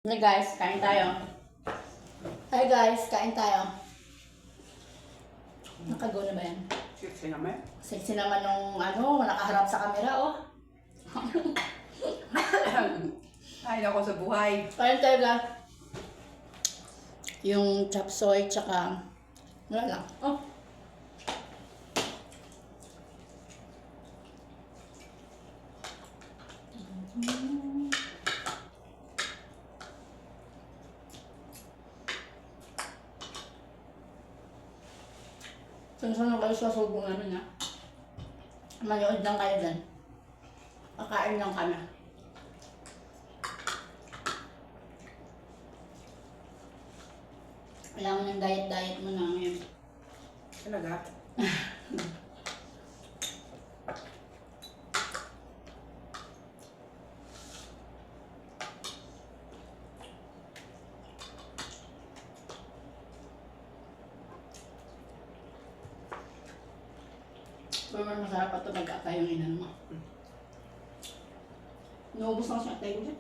Hey guys, kain tayo. Hi guys, kain tayo. Nakago na ba yan? Sexy naman. Sexy naman nung nakaharap sa camera, oh. Ay, ako sa buhay. Kain tayo guys. Yung chop suey, tsaka wala lang. Oh. Saan na kayo sa subo namin ha? Manood lang kayo dyan. Kakain lang kami. Alam mo ng diet-diet mo na ngayon. Talaga? Pero mas masarap ito pag yung inan mo. Naubos na kasi ang tayo ulit.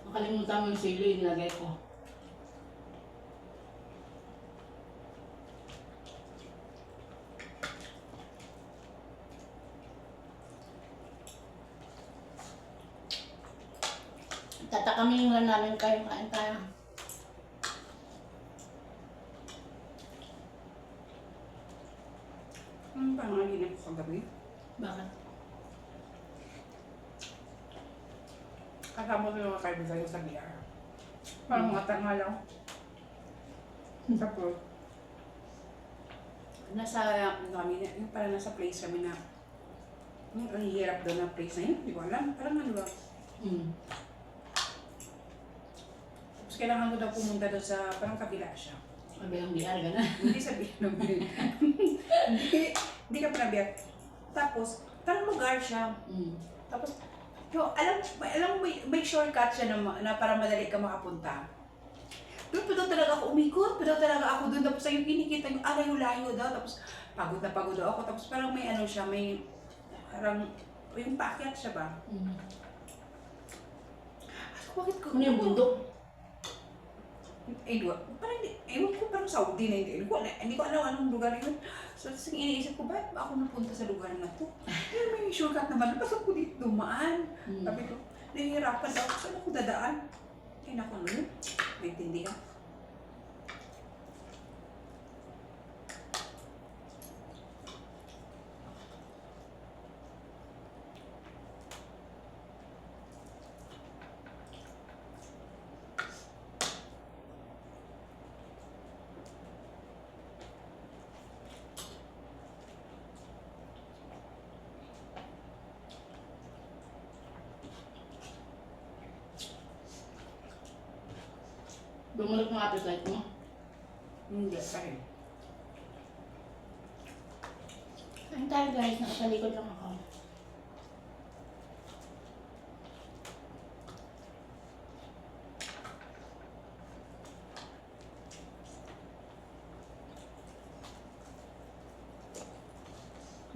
Nakalimutan mo yung sili, nilagay ko. Tatakamin lang namin kayo, kain tayo. Parang nalinip ko kagabi. Bakit? Kasama ko yung mga kaibigan ko sa BR. Parang mga tanga lang. Tapos, nasa kami na, yung parang nasa place kami na, ang hirap daw na place na yun, di ko alam. Parang ano ba? Tapos kailangan ko daw pumunta doon sa, parang kabila siya. Kabilang BR, gano'n. Hindi sabihin ng hindi ka pinabiyak. Tapos, parang lugar siya. Tapos, alam may shortcut siya na para madali ka makapunta. Doon pa daw talaga ako umikot, pa daw talaga ako doon. Tapos yung kinikita yung alayo-layo daw. Tapos pagod na pagod daw ako. Tapos parang may ano siya, may parang yung paakyat siya ba? Bakit ko? Ano yung bundok? Parang ewan ko, parang Saudi na hindi ko alam anong lugar yun. So, iniisip ko, bakit ba ako napunta sa lugar na to? Pero may shortcut naman, napasok ko dito dumaan. Sabi ko, nahihirapan daw ako, saan ako dadaan? Eh, naku, ano? Naintindi ka. Bumulog ng appetite mo. Hindi, sorry. Kain tayo guys, nakatalikod lang ako.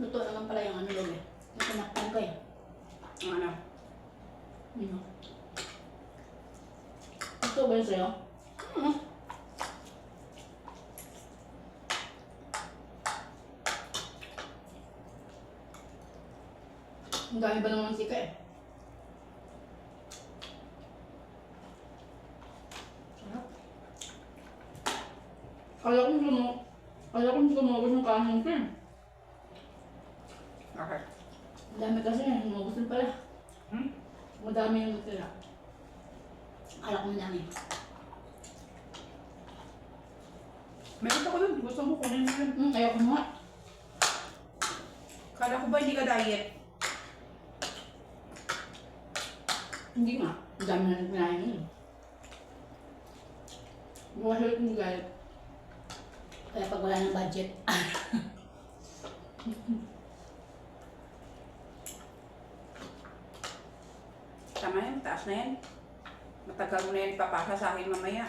Luto naman pala yung ano doon eh. Yung pinakpan ko eh. Ano? Ito ba yun sa'yo? Ang dami ba naman sika eh? Sarap. Kala kong lumabas ng kanin ko eh. Okay. Ang dami kasi eh, lumabas din pala. Madami yung natira. Akala ko madami. Meron ako dun, gusto mo kunin mo yun. Ayaw ko nga. Kala ko ba hindi ka diet? Hindi nga. Ang dami na nagpinahin yun. Bumasalit yung galit. Kaya pag wala ng budget. nga yan, mataas na yan. Matagal mo na yan ipapasa sa akin mamaya.